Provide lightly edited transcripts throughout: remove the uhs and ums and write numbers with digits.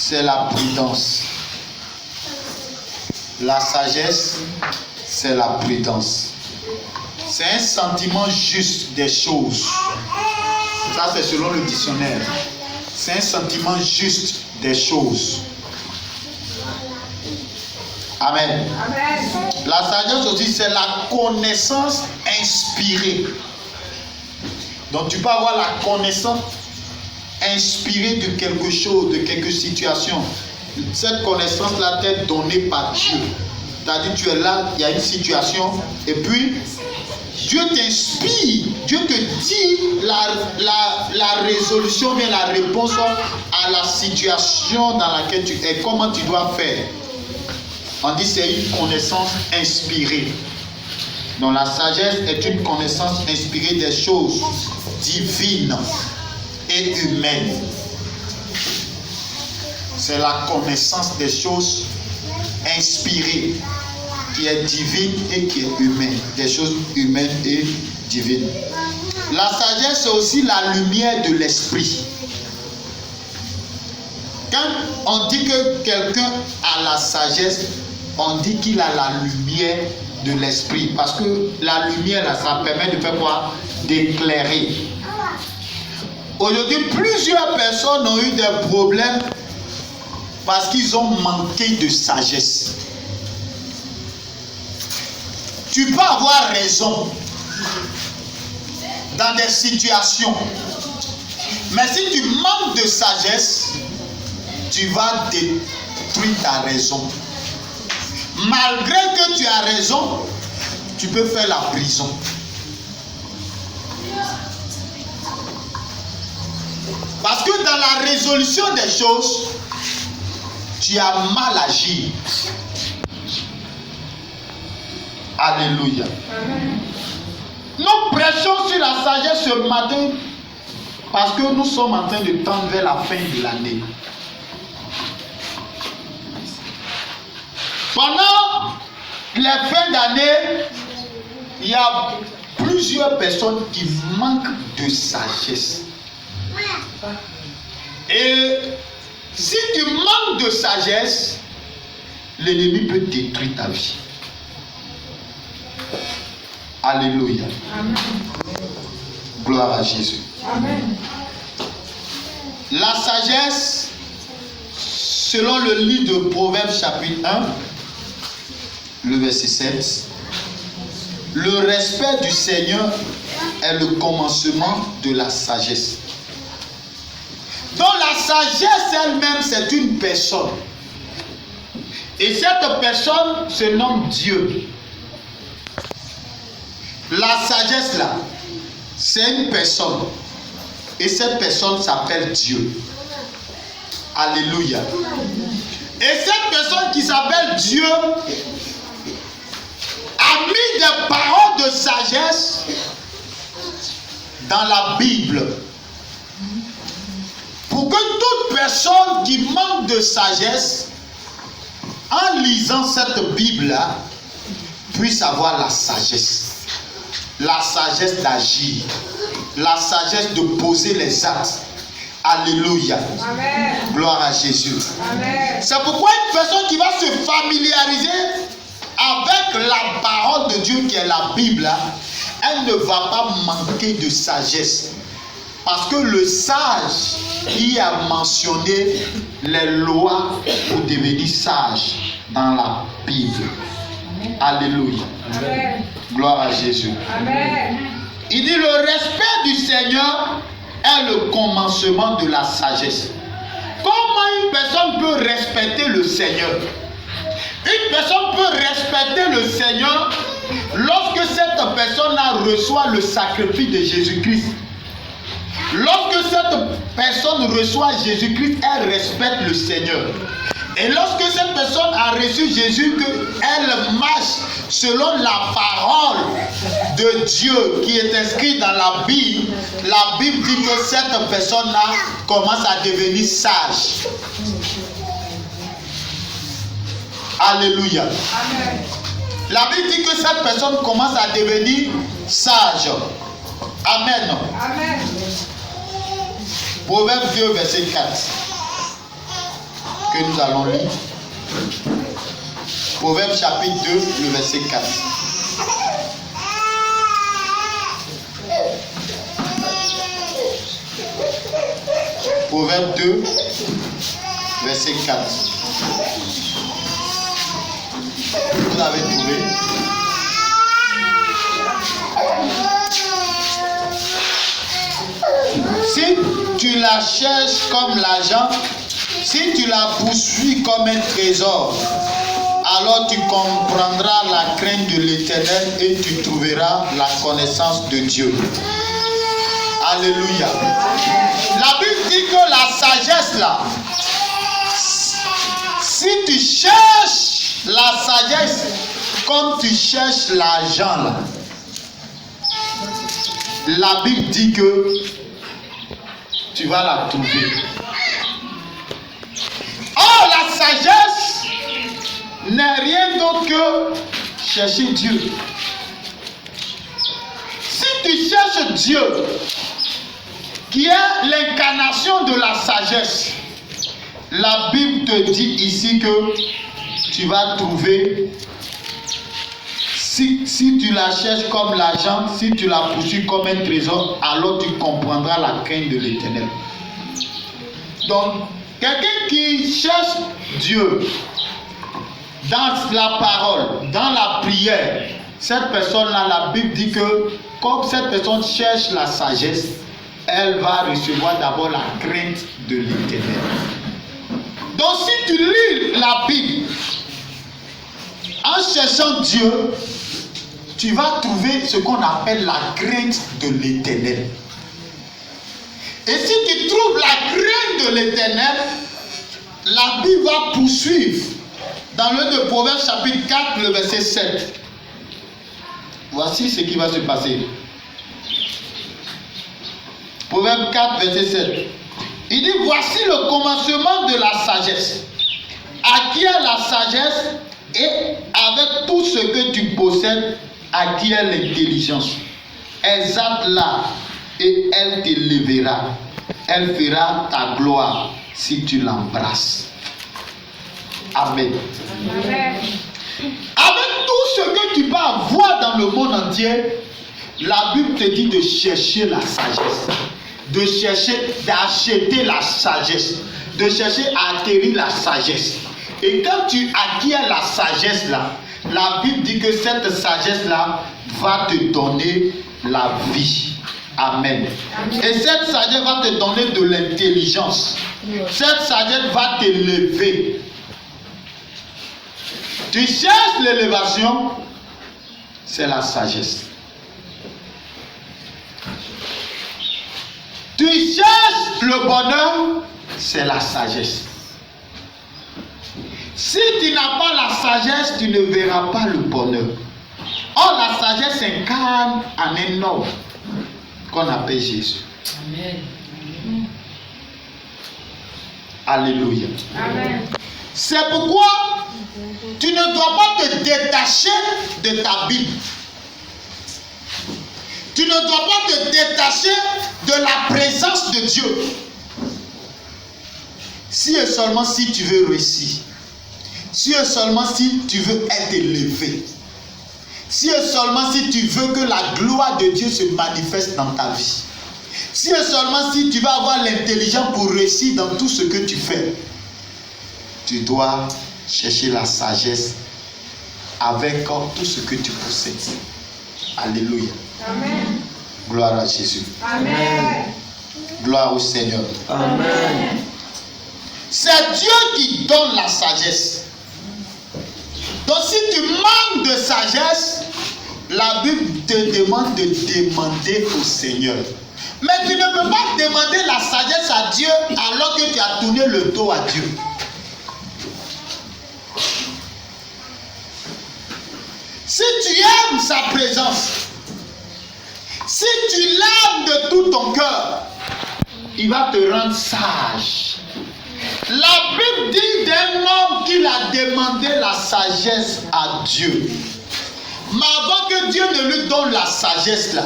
c'est la prudence. La sagesse, c'est la prudence. C'est un sentiment juste des choses. Ça, c'est selon le dictionnaire. C'est un sentiment juste des choses. Amen. Amen. La sagesse aussi, c'est la connaissance inspirée. Donc, tu peux avoir la connaissance inspirée de quelque chose, de quelque situation. Cette connaissance-là t'est donnée par Dieu. C'est-à-dire, tu es là, il y a une situation, et puis Dieu t'inspire, Dieu te dit la résolution, bien la réponse à la situation dans laquelle tu es, comment tu dois faire. On dit c'est une connaissance inspirée. Donc la sagesse est une connaissance inspirée des choses divines et humaines. C'est la connaissance des choses inspirées, qui est divine et qui est humaine. Des choses humaines et divines. La sagesse, c'est aussi la lumière de l'esprit. Quand on dit que quelqu'un a la sagesse, on dit qu'il a la lumière de l'esprit. Parce que la lumière, là, ça permet de faire quoi? D'éclairer. Aujourd'hui, plusieurs personnes ont eu des problèmes parce qu'ils ont manqué de sagesse. Tu peux avoir raison dans des situations, mais si tu manques de sagesse, tu vas détruire ta raison. Malgré que tu as raison, tu peux faire la prison. Parce que dans la résolution des choses, tu as mal agi. Alléluia. Amen. Nous prêchons sur la sagesse ce matin parce que nous sommes en train de tendre vers la fin de l'année. Pendant les fins d'année, il y a plusieurs personnes qui manquent de sagesse. Et si tu manques de sagesse, l'ennemi peut détruire ta vie. Alléluia. Amen. Gloire à Jésus. Amen. La sagesse, selon le livre de Proverbes chapitre 1, le verset 7, le respect du Seigneur est le commencement de la sagesse. Donc la sagesse elle-même, c'est une personne. Et cette personne se nomme Dieu. La sagesse là, c'est une personne. Et cette personne s'appelle Dieu. Alléluia. Et cette personne qui s'appelle Dieu a mis des paroles de sagesse dans la Bible. Pour que toute personne qui manque de sagesse, en lisant cette Bible-là, puisse avoir la sagesse. La sagesse d'agir. La sagesse de poser les actes. Alléluia. Amen. Gloire à Jésus. Amen. C'est pourquoi une personne qui va se familiariser avec la parole de Dieu qui est la Bible, elle ne va pas manquer de sagesse. Parce que le sage, il a mentionné les lois pour devenir sage dans la Bible. Alléluia. Amen. Gloire à Jésus. Amen. Il dit le respect du Seigneur est le commencement de la sagesse. Comment une personne peut respecter le Seigneur? Une personne peut respecter le Seigneur lorsque cette personne-là reçoit le sacrifice de Jésus-Christ. Lorsque cette personne reçoit Jésus-Christ, elle respecte le Seigneur. Et lorsque cette personne a reçu Jésus, qu'elle marche selon la parole de Dieu qui est inscrite dans la Bible dit que cette personne-là commence à devenir sage. Alléluia. Amen. La Bible dit que cette personne commence à devenir sage. Amen. Amen. Proverbe 2, verset 4. que nous allons lire. Proverbe chapitre 2, le verset 4. Proverbe 2, verset 4. Vous avez trouvé? Si tu la cherches comme l'argent, si tu la poursuis comme un trésor, alors tu comprendras la crainte de l'Éternel et tu trouveras la connaissance de Dieu. Alléluia. La Bible dit que la sagesse là, si tu cherches la sagesse comme tu cherches l'argent là, la Bible dit que tu vas la trouver. Or, la sagesse n'est rien d'autre que chercher Dieu. Si tu cherches Dieu, qui est l'incarnation de la sagesse, la Bible te dit ici que tu vas trouver, si tu la cherches comme l'argent, si tu la poursuis comme un trésor, alors tu comprendras la crainte de l'Éternel. Donc, quelqu'un qui cherche Dieu dans la parole, dans la prière, cette personne-là, la Bible dit que comme cette personne cherche la sagesse, elle va recevoir d'abord la crainte de l'Éternel. Donc si tu lis la Bible en cherchant Dieu, tu vas trouver ce qu'on appelle la crainte de l'Éternel. Et si tu trouves la crainte de l'Éternel, la Bible va poursuivre dans le de Proverbe chapitre 4, le verset 7. Voici ce qui va se passer. Proverbe 4, verset 7. Il dit, voici le commencement de la sagesse. Acquiert la sagesse et avec tout ce que tu possèdes, acquiert l'intelligence. Exalte-la et elle t'élèvera. Elle fera ta gloire si tu l'embrasses. Amen. Amen. Avec tout ce que tu peux avoir dans le monde entier, la Bible te dit de chercher la sagesse, de chercher, d'acheter la sagesse, de chercher à acquérir la sagesse. Et quand tu acquiers la sagesse là, la Bible dit que cette sagesse là va te donner la vie. Amen. Amen. Et cette sagesse va te donner de l'intelligence. Cette sagesse va t'élever. Tu cherches l'élévation, c'est la sagesse. Tu cherches le bonheur, c'est la sagesse. Si tu n'as pas la sagesse, tu ne verras pas le bonheur. Or, la sagesse incarne en un homme qu'on appelle Jésus. Amen. Alléluia. Amen. C'est pourquoi tu ne dois pas te détacher de ta Bible. Tu ne dois pas te détacher de la présence de Dieu. Si et seulement si tu veux réussir. Si et seulement si tu veux être élevé. Si et seulement si tu veux que la gloire de Dieu se manifeste dans ta vie. Si et seulement si tu vas avoir l'intelligence pour réussir dans tout ce que tu fais. Tu dois chercher la sagesse avec tout ce que tu possèdes. Alléluia. Amen. Gloire à Jésus. Amen. Gloire au Seigneur. Amen. C'est Dieu qui donne la sagesse. Donc si tu manques de sagesse, la Bible te demande de demander au Seigneur. Mais tu ne peux pas demander la sagesse à Dieu alors que tu as tourné le dos à Dieu. Si tu aimes sa présence, si tu l'aimes de tout ton cœur, il va te rendre sage. La Bible dit d'un homme qu'il a demandé la sagesse à Dieu. Mais avant que Dieu ne lui donne la sagesse là,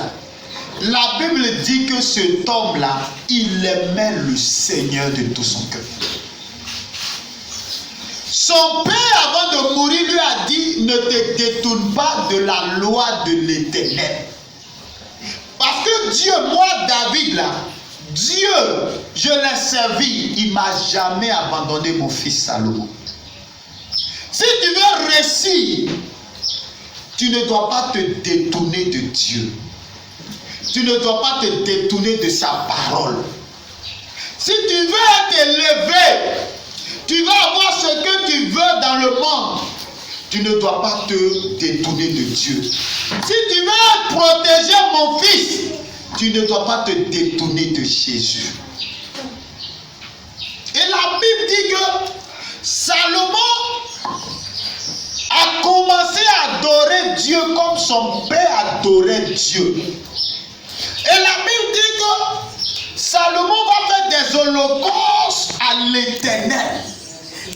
la Bible dit que cet homme là, il aimait le Seigneur de tout son cœur. Son père, avant de mourir, lui a dit, ne te détourne pas de la loi de l'Éternel. Parce que Dieu, moi, David, là, Dieu, je l'ai servi, il ne m'a jamais abandonné mon fils Salomon. Si tu veux réussir, tu ne dois pas te détourner de Dieu. Tu ne dois pas te détourner de sa parole. Si tu veux t'élever, tu vas avoir ce que tu veux dans le monde. Tu ne dois pas te détourner de Dieu. Si tu veux protéger mon fils, tu ne dois pas te détourner de Jésus. Et la Bible dit que Salomon a commencé à adorer Dieu comme son père adorait Dieu. Et la Bible dit que Salomon va faire des holocaustes à l'Éternel.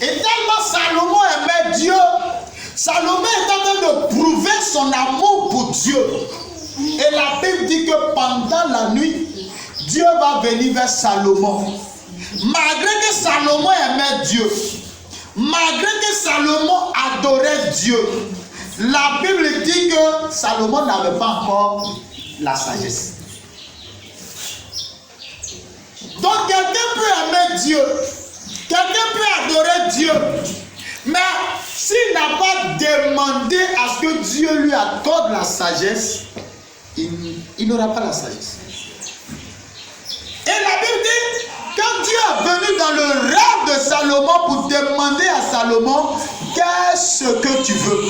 Et tellement Salomon aimait Dieu, Salomon est en train de prouver son amour pour Dieu. Et la Bible dit que pendant la nuit, Dieu va venir vers Salomon. Malgré que Salomon aimait Dieu, malgré que Salomon adorait Dieu, la Bible dit que Salomon n'avait pas encore la sagesse. Donc quelqu'un peut aimer Dieu, quelqu'un peut adorer Dieu, mais s'il n'a pas demandé à ce que Dieu lui accorde la sagesse, il n'aura pas la sagesse. Et la Bible dit, quand Dieu est venu dans le rêve de Salomon pour demander à Salomon, qu'est-ce que tu veux?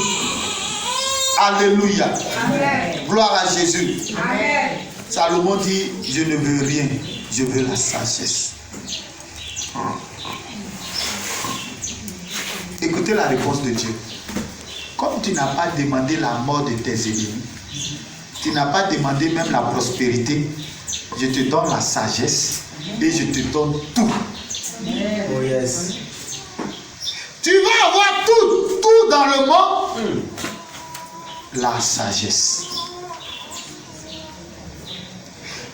Alléluia. Amen. Gloire à Jésus. Amen. Salomon dit, je ne veux rien, je veux la sagesse. Écoutez la réponse de Dieu. Comme tu n'as pas demandé la mort de tes ennemis, tu n'as pas demandé même la prospérité, je te donne la sagesse et je te donne tout. Oh yes. Tu vas avoir tout dans le monde. La sagesse.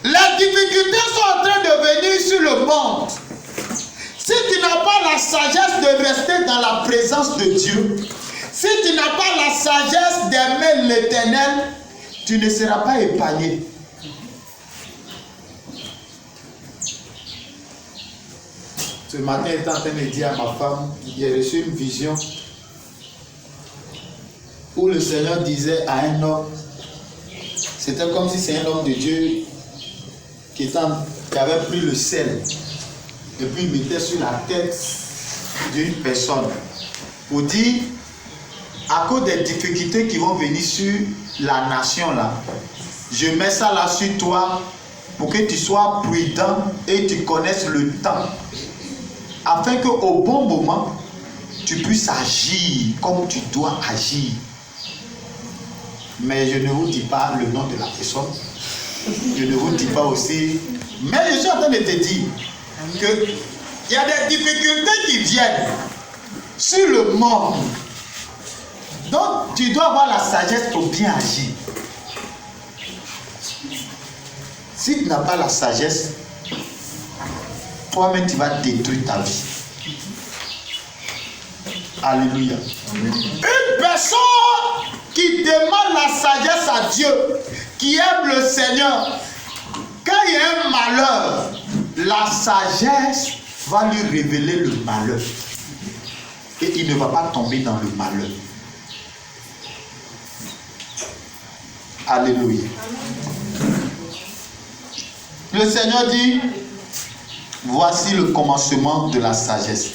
Les difficultés sont en train de venir sur le monde. Si tu n'as pas la sagesse de rester dans la présence de Dieu, si tu n'as pas la sagesse d'aimer l'Éternel, tu ne seras pas épargné. Ce matin, j'étais en train de dire à ma femme, j'ai reçu une vision où le Seigneur disait à un homme, c'était comme si c'est un homme de Dieu qui avait pris le sel et puis il mettait sur la tête d'une personne pour dire, à cause des difficultés qui vont venir sur la nation là, je mets ça là sur toi pour que tu sois prudent et tu connaisses le temps, afin qu'au bon moment tu puisses agir comme tu dois agir. Mais je ne vous dis pas le nom de la personne, je ne vous dis pas aussi, mais je suis en train de te dire qu'il y a des difficultés qui viennent sur le monde. Donc tu dois avoir la sagesse pour bien agir. Si tu n'as pas la sagesse, toi-même tu vas détruire ta vie. Alléluia. Une personne qui demande la sagesse à Dieu, qui aime le Seigneur, quand il y a un malheur, la sagesse va lui révéler le malheur. Et il ne va pas tomber dans le malheur. Alléluia. Le Seigneur dit, voici le commencement de la sagesse.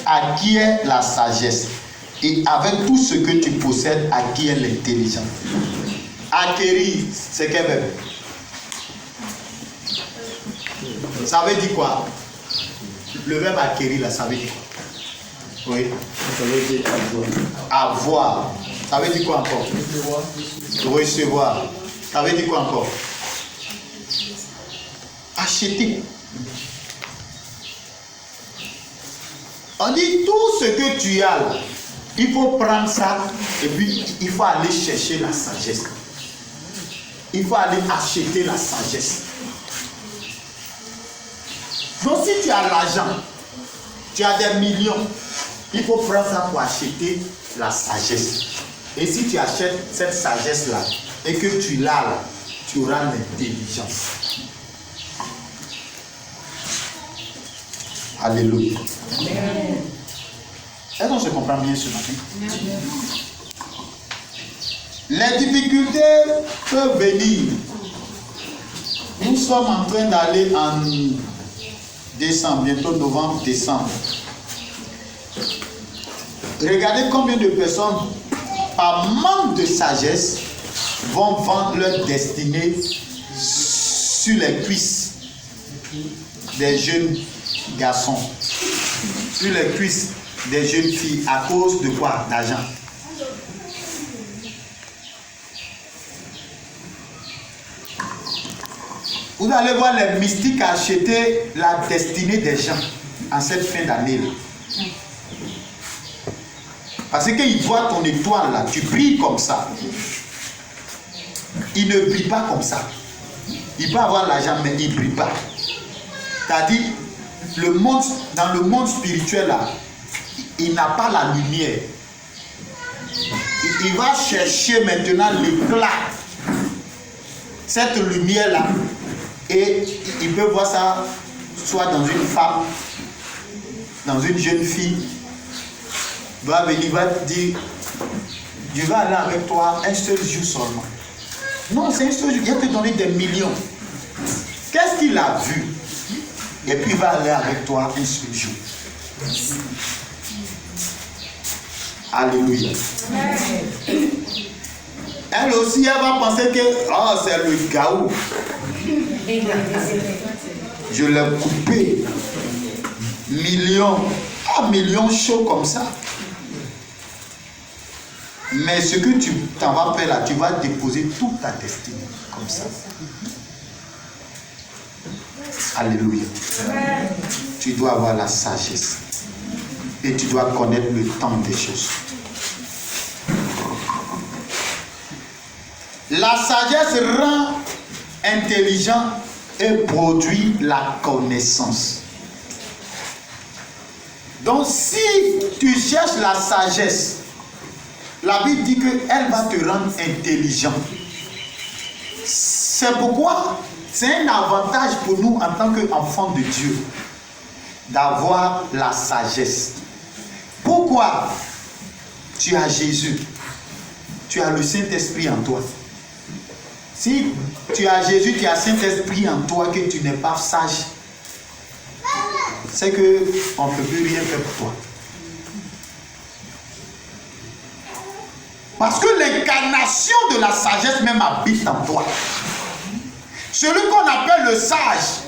Acquiert la sagesse. Et avec tout ce que tu possèdes, acquiert l'intelligence. Acquérir, c'est quel verbe? Ça veut dire quoi? Le verbe acquérir, là, ça veut dire quoi? Oui. Ça veut dire avoir. Avoir. Ça veut dire quoi encore? Recevoir. Ça veut dire quoi encore? Acheter. On dit tout ce que tu as là, il faut prendre ça et puis il faut aller chercher la sagesse. Il faut aller acheter la sagesse. Donc si tu as l'argent, tu as des millions, Il faut prendre ça pour acheter la sagesse. Et si tu achètes cette sagesse-là et que tu l'as là, tu auras l'intelligence. Alléluia. Est-ce qu'on se comprend bien ce matin? Les difficultés peuvent venir. Nous sommes en train d'aller en décembre, bientôt novembre, décembre. Regardez combien de personnes, par manque de sagesse, vont vendre leur destinée sur les cuisses des jeunes garçons, sur les cuisses des jeunes filles, à cause de quoi? D'argent. Vous allez voir les mystiques acheter la destinée des gens en cette fin d'année. Parce qu'ils voient ton étoile là, tu brilles comme ça. Il ne brille pas comme ça. Il peut avoir l'argent, mais il ne brille pas. C'est-à-dire, dans le monde spirituel là, il n'a pas la lumière. Il va chercher maintenant l'éclat. Cette lumière là, et il peut voir ça soit dans une femme, dans une jeune fille. Il va venir, va te dire, je vais aller avec toi un seul jour seulement. Non, c'est un seul jour, il va te donner des millions. Qu'est-ce qu'il a vu? Et puis il va aller avec toi un seul jour. Alléluia. Elle aussi, elle va penser que oh, c'est le gaou. Je l'ai coupé. Millions. Ah, millions chauds comme ça. Mais ce que tu t'en vas faire là, tu vas déposer toute ta destinée comme ça. Alléluia. Tu dois avoir la sagesse. Et tu dois connaître le temps des choses. La sagesse rend intelligent et produit la connaissance. Donc si tu cherches la sagesse, la Bible dit qu'elle va te rendre intelligent. C'est pourquoi c'est un avantage pour nous en tant qu'enfants de Dieu d'avoir la sagesse. Pourquoi? Tu as Jésus. Tu as le Saint-Esprit en toi. Si tu as Jésus, tu as le Saint-Esprit en toi, que tu n'es pas sage, c'est qu'on ne peut plus rien faire pour toi. Parce que l'incarnation de la sagesse même habite en toi. Celui qu'on appelle le sage,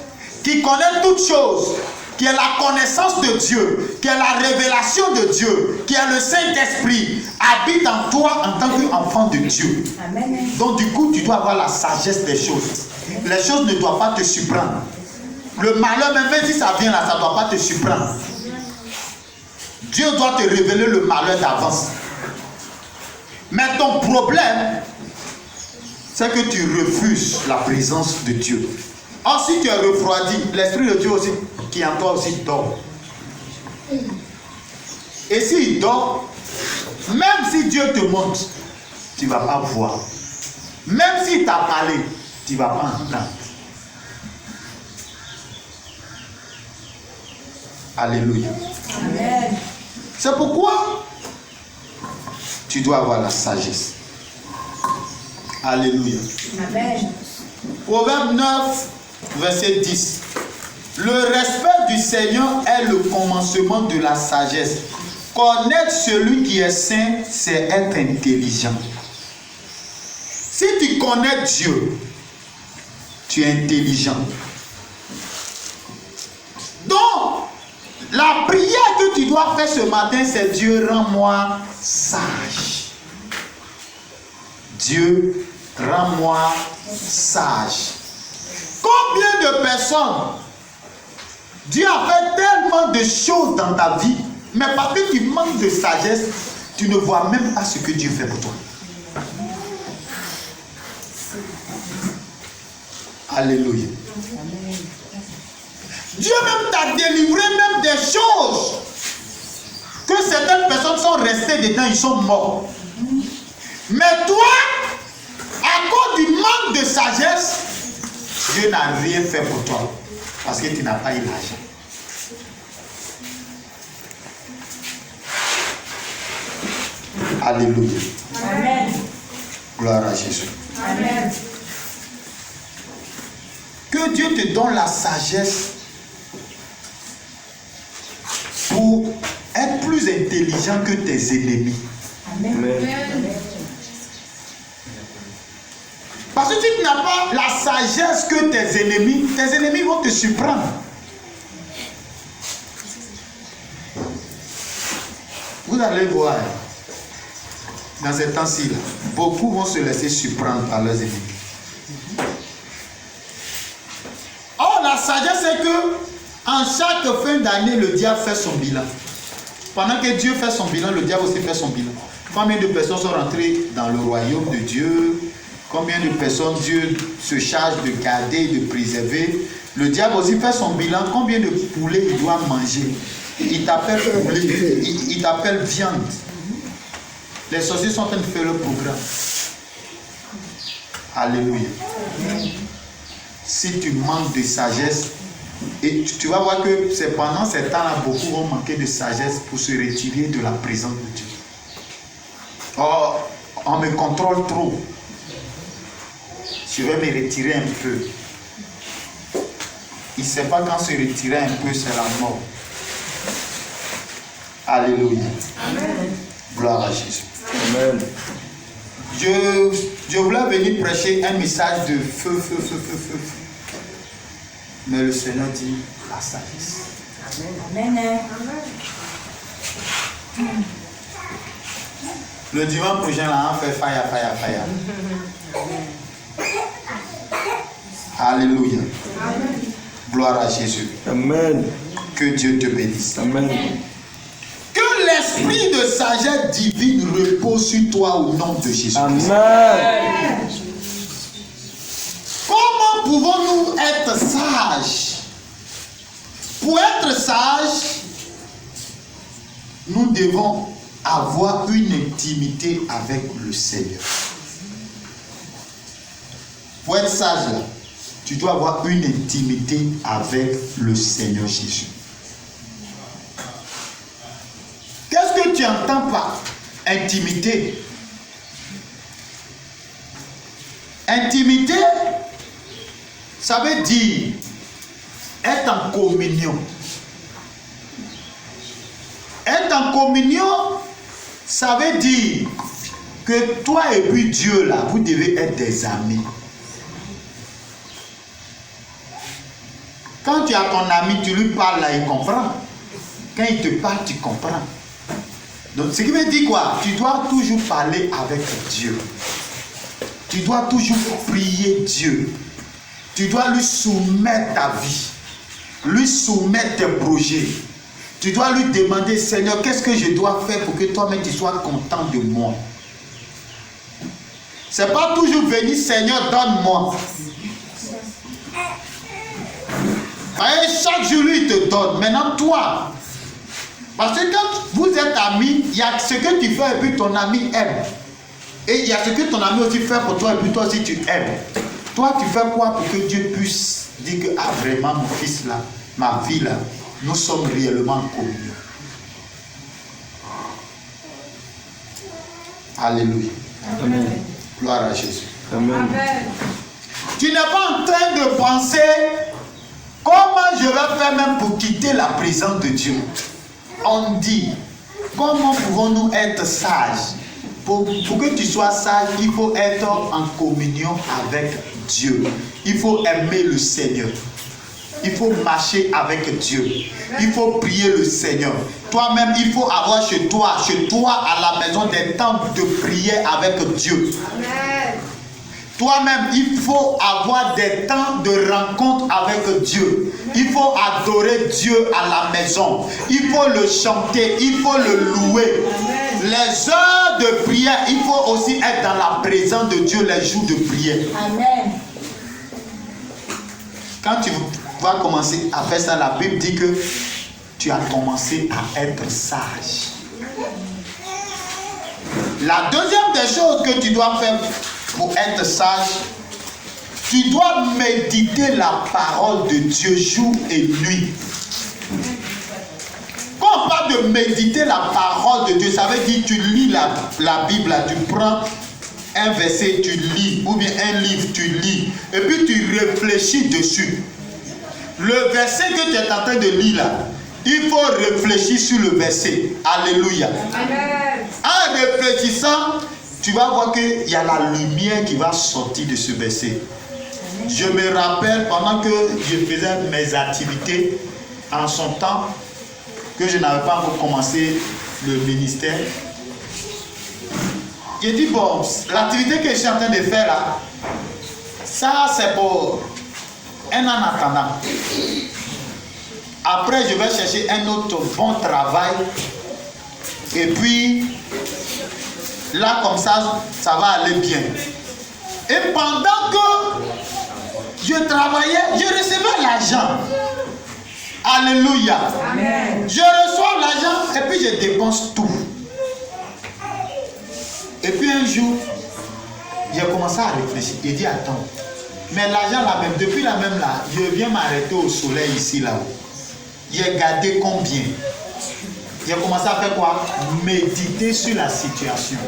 qui connaît toutes choses, qui est la connaissance de Dieu, qui est la révélation de Dieu, qui est le Saint-Esprit, habite en toi en tant qu'enfant de Dieu. Amen. Donc du coup, tu dois avoir la sagesse des choses. Les choses ne doivent pas te surprendre. Le malheur, même si ça vient là, ça ne doit pas te surprendre. Dieu doit te révéler le malheur d'avance. Mais ton problème, c'est que tu refuses la présence de Dieu. Or, si tu es refroidi, l'Esprit de Dieu aussi, qui en toi aussi dort. Et s'il dort, même si Dieu te montre, tu ne vas pas voir. Même s'il t'a parlé, tu ne vas pas entendre. Alléluia. Amen. C'est pourquoi tu dois avoir la sagesse. Alléluia. Amen. Proverbe 9, verset 10. Le respect du Seigneur est le commencement de la sagesse. Connaître celui qui est saint, c'est être intelligent. Si tu connais Dieu, tu es intelligent. Donc, la prière que tu dois faire ce matin, c'est Dieu, rends-moi sage. Dieu, rends-moi sage. Combien de personnes, Dieu a fait tellement de choses dans ta vie, mais parce que tu manques de sagesse, tu ne vois même pas ce que Dieu fait pour toi. Alléluia. Dieu même t'a délivré même des choses que c'est restés dedans, ils sont morts. Mais toi, à cause du manque de sagesse, Dieu n'a rien fait pour toi. Parce que tu n'as pas eu l'argent. Alléluia. Amen. Gloire à Jésus. Amen. Que Dieu te donne la sagesse pour être plus intelligent que tes ennemis. Amen. Parce que si tu n'as pas la sagesse que tes ennemis vont te surprendre. Vous allez voir, dans ces temps-ci, beaucoup vont se laisser surprendre par leurs ennemis. Or, la sagesse, c'est que en chaque fin d'année, le diable fait son bilan. Pendant que Dieu fait son bilan, le diable aussi fait son bilan. Combien de personnes sont rentrées dans le royaume de Dieu? Combien de personnes Dieu se charge de garder, de préserver? Le diable aussi fait son bilan. Combien de poulets il doit manger? Il t'appelle poulet, il t'appelle viande. Les sorciers sont en train de faire le programme. Alléluia. Si tu manques de sagesse, et tu vas voir que c'est pendant ces temps-là, beaucoup vont manquer de sagesse pour se retirer de la présence de Dieu. Oh, on me contrôle trop. Je vais me retirer un peu. Il ne sait pas quand se retirer un peu, c'est la mort. Alléluia. Amen. Gloire à Jésus. Amen. Je voulais venir prêcher un message de feu. Mais le Seigneur dit la sagesse. Amen. Le dimanche prochain, là, on fait fire. Alléluia. Amen. Gloire à Jésus. Amen. Que Dieu te bénisse. Amen. Que l'esprit de sagesse divine repose sur toi au nom de Jésus. Amen. Comment pouvons-nous être sages? Pour être sages, nous devons avoir une intimité avec le Seigneur. Pour être sage, là, tu dois avoir une intimité avec le Seigneur Jésus. Qu'est-ce que tu entends par intimité? Intimité, ça veut dire être en communion. Être en communion, ça veut dire que toi et puis Dieu, là, vous devez être des amis. Quand tu as ton ami, tu lui parles là, il comprend. Quand il te parle, tu comprends. Donc, ce qui veut dire quoi? Tu dois toujours parler avec Dieu. Tu dois toujours prier Dieu. Tu dois lui soumettre ta vie. Lui soumettre tes projets. Tu dois lui demander, Seigneur, qu'est-ce que je dois faire pour que toi-même tu sois content de moi? C'est pas toujours venir, Seigneur, donne-moi. Chaque jour, lui, il te donne. Maintenant, toi. Parce que quand vous êtes amis, il y a ce que tu fais et puis ton ami aime. Et il y a ce que ton ami aussi fait pour toi et puis toi aussi tu aimes. Toi, tu fais quoi pour que Dieu puisse dire que, ah, vraiment, mon fils là, ma vie là, nous sommes réellement en communion. Alléluia. Amen. Gloire à Jésus. Amen. Tu n'es pas en train de penser comment je vais faire même pour quitter la présence de Dieu. On dit, comment pouvons-nous être sages? Pour que tu sois sage, il faut être en communion avec Dieu. Il faut aimer le Seigneur. Il faut marcher avec Dieu. Il faut prier le Seigneur. Toi-même, il faut avoir chez toi à la maison des temps de prière avec Dieu. Amen. Toi-même, il faut avoir des temps de rencontre avec Dieu. Il faut adorer Dieu à la maison. Il faut le chanter, il faut le louer. Les heures de prière, il faut aussi être dans la présence de Dieu les jours de prière. Amen. Quand tu vas commencer à faire ça, la Bible dit que tu as commencé à être sage. La deuxième des choses que tu dois faire pour être sage, tu dois méditer la parole de Dieu jour et nuit. Quand on parle de méditer la parole de Dieu, ça veut dire que tu lis la Bible, là, tu prends un verset, tu lis, ou bien un livre, tu lis, et puis tu réfléchis dessus. Le verset que tu es en train de lire là, il faut réfléchir sur le verset. Alléluia. Amen. En réfléchissant, tu vas voir qu'il y a la lumière qui va sortir de ce verset. Je me rappelle pendant que je faisais mes activités en son temps, que je n'avais pas encore commencé le ministère. J'ai dit, bon, l'activité que je suis en train de faire là, ça c'est pour un an en attendant. Après, je vais chercher un autre bon travail. Et puis, là, comme ça, ça va aller bien. Et pendant que je travaillais, je recevais l'argent. Alléluia. Amen. Je reçois l'argent et puis je dépense tout. Et puis un jour, j'ai commencé à réfléchir. J'ai dit, attends, mais l'argent là même, depuis là même là, je viens m'arrêter au soleil ici là-haut. J'ai gardé combien? J'ai commencé à faire quoi? Méditer sur la situation.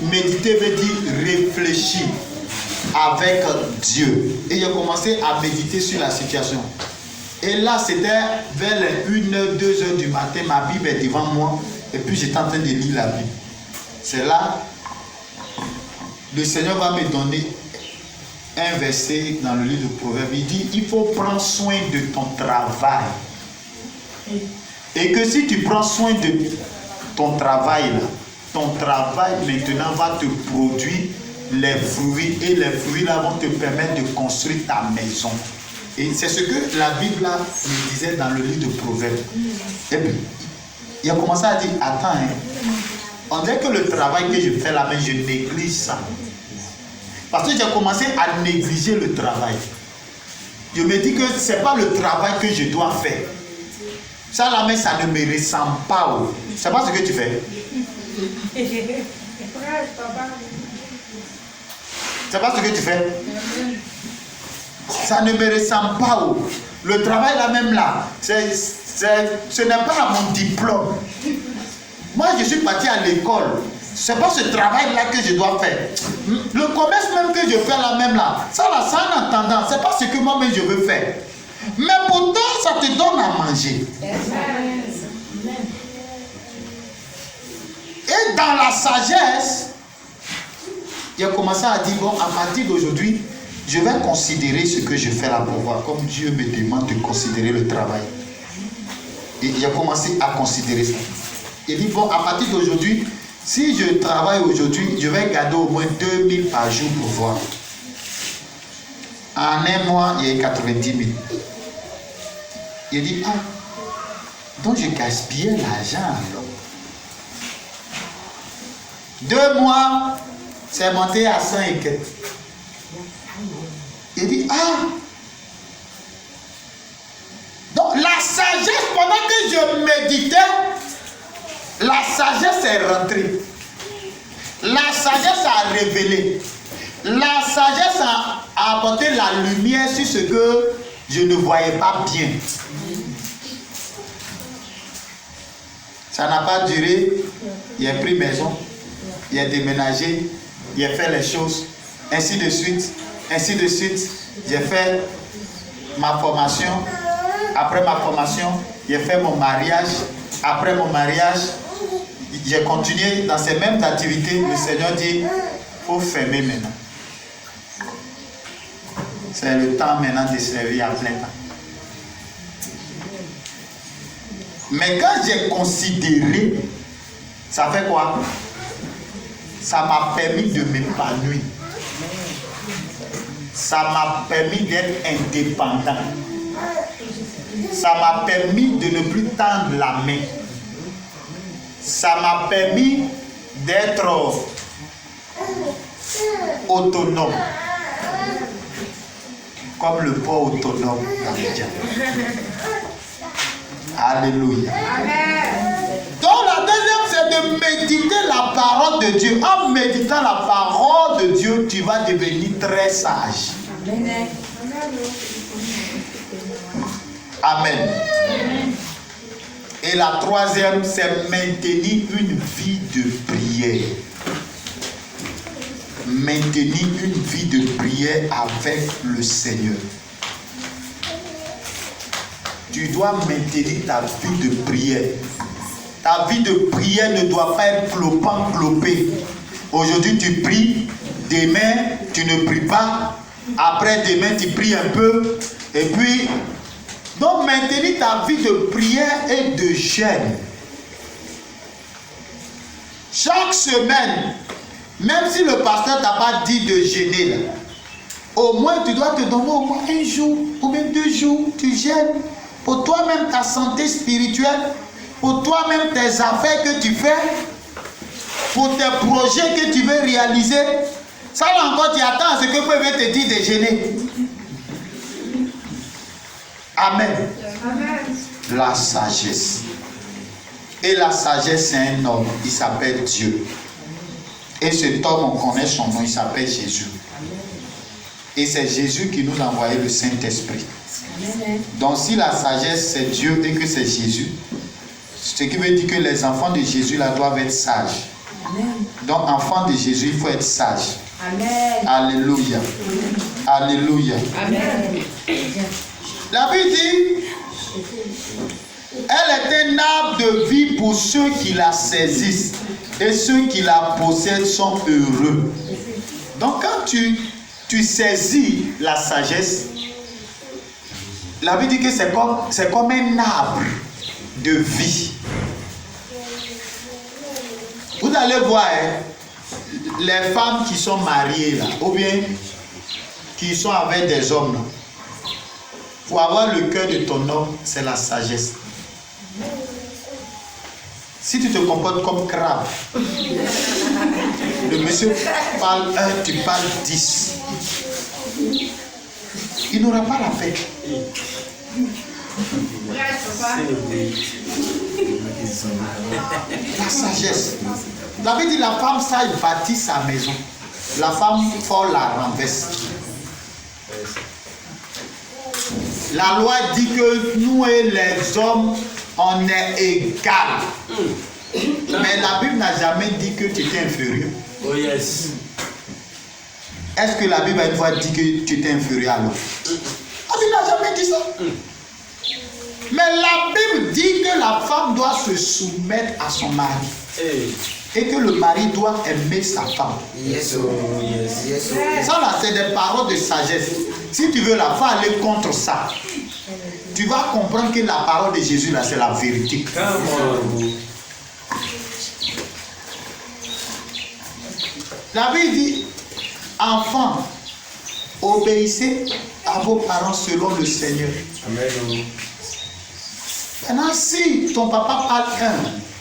Méditer veut dire réfléchir avec Dieu. Et j'ai commencé à méditer sur la situation. Et là, c'était vers les 1h, 2h du matin, ma Bible est devant moi. Et puis j'étais en train de lire la Bible. C'est là, le Seigneur va me donner un verset dans le livre de Proverbes. Il dit, il faut prendre soin de ton travail. Et que si tu prends soin de ton travail, là, ton travail maintenant va te produire les fruits. Et les fruits là vont te permettre de construire ta maison. Et c'est ce que la Bible là, me disait dans le livre de Proverbes. Et puis, il a commencé à dire, attends, on dirait que le travail que je fais là, mais je néglige ça. Parce que j'ai commencé à négliger le travail. Je me dis que ce n'est pas le travail que je dois faire. Ça là, mais ça ne me ressemble pas. C'est pas ce que tu fais. C'est pas ce que tu fais. Ça ne me ressemble pas. Le travail là même là, ce n'est pas mon diplôme. Moi je suis parti à l'école. C'est pas ce travail là que je dois faire. Le commerce même que je fais là même là, ça là, ça en attendant, c'est pas ce que moi-même je veux faire. Mais pourtant ça te donne à manger. Et dans la sagesse, il a commencé à dire, bon, à partir d'aujourd'hui, je vais considérer ce que je fais là pour voir, comme Dieu me demande de considérer le travail. Et il a commencé à considérer ça. Il dit, bon, à partir d'aujourd'hui, si je travaille aujourd'hui, je vais garder au moins 2000 par jour pour voir. En un mois, il y a 90 000. Il dit, ah, donc je gaspillais l'argent alors. 2 mois, c'est monté à 100 et quelques. Il dit, ah, donc la sagesse, pendant que je méditais, la sagesse est rentrée. La sagesse a révélé. La sagesse a apporté la lumière sur ce que je ne voyais pas bien. Ça n'a pas duré. Il a pris maison, il a déménagé, il a fait les choses, ainsi de suite, ainsi de suite. J'ai fait ma formation. Après ma formation, j'ai fait mon mariage. Après mon mariage, j'ai continué dans ces mêmes activités. Le Seigneur dit, il faut fermer maintenant. C'est le temps maintenant de servir à plein temps. Mais quand j'ai considéré, ça fait quoi? Ça m'a permis de m'épanouir. Ça m'a permis d'être indépendant. Ça m'a permis de ne plus tendre la main. Ça m'a permis d'être autonome. Comme le port autonome d'Abidjan. Alléluia. Amen. Donc la deuxième, c'est de méditer la parole de de Dieu, en méditant la parole de Dieu, tu vas devenir très sage. Amen. Amen. Et la troisième, c'est maintenir une vie de prière. Maintenir une vie de prière avec le Seigneur. Tu dois maintenir ta vie de prière. Ta vie de prière ne doit pas être clopé. Aujourd'hui tu pries, demain tu ne pries pas, après demain tu pries un peu, et puis donc maintenir ta vie de prière et de jeûne. Chaque semaine, même si le pasteur t'a pas dit de jeûner, là, au moins tu dois te donner au moins un jour ou même 2 jours, tu jeûnes pour toi-même, ta santé spirituelle, pour toi-même tes affaires que tu fais, pour tes projets que tu veux réaliser. Ça là encore, tu attends à ce que peuvent te dire de jeûner. Amen. Amen. La sagesse. Et la sagesse, c'est un homme, il s'appelle Dieu. Et cet homme, on connaît son nom, il s'appelle Jésus. Et c'est Jésus qui nous a envoyé le Saint-Esprit. Donc si la sagesse c'est Dieu et que c'est Jésus, ce qui veut dire que les enfants de Jésus là doivent être sages. Amen. Donc enfant de Jésus, il faut être sage. Amen. Alléluia. Alléluia. Amen. La Bible dit, elle est un arbre de vie pour ceux qui la saisissent, et ceux qui la possèdent sont heureux. Donc quand tu saisis la sagesse, la Bible dit que c'est comme un arbre de vie. Vous allez voir, les femmes qui sont mariées là, ou bien qui sont avec des hommes là, pour avoir le cœur de ton homme, c'est la sagesse. Si tu te comportes comme crabe, le monsieur parle 1, tu parles 10. Il n'aura pas la paix. La sagesse. La Bible dit la femme sage bâtit sa maison. La femme folle la renverse. La loi dit que nous et les hommes, on est égales. Mais la Bible n'a jamais dit que tu étais inférieur. Oh yes. Est-ce que la Bible a une fois dit que tu étais inférieur à l'autre? La Bible n'a jamais dit ça. Mais la Bible dit que la femme doit se soumettre à son mari. Et que le mari doit aimer sa femme. Yes, oh, yes, yes, oh. Ça là, c'est des paroles de sagesse. Si tu veux la faire aller contre ça, tu vas comprendre que la parole de Jésus là, c'est la vérité. Come on. La Bible dit, enfants, obéissez à vos parents selon le Seigneur. Amen. Maintenant, si ton papa parle 1,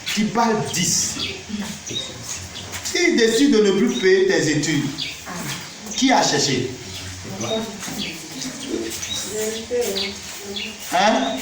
tu parles 10. S'il décide de ne plus payer tes études, qui a cherché? Hein?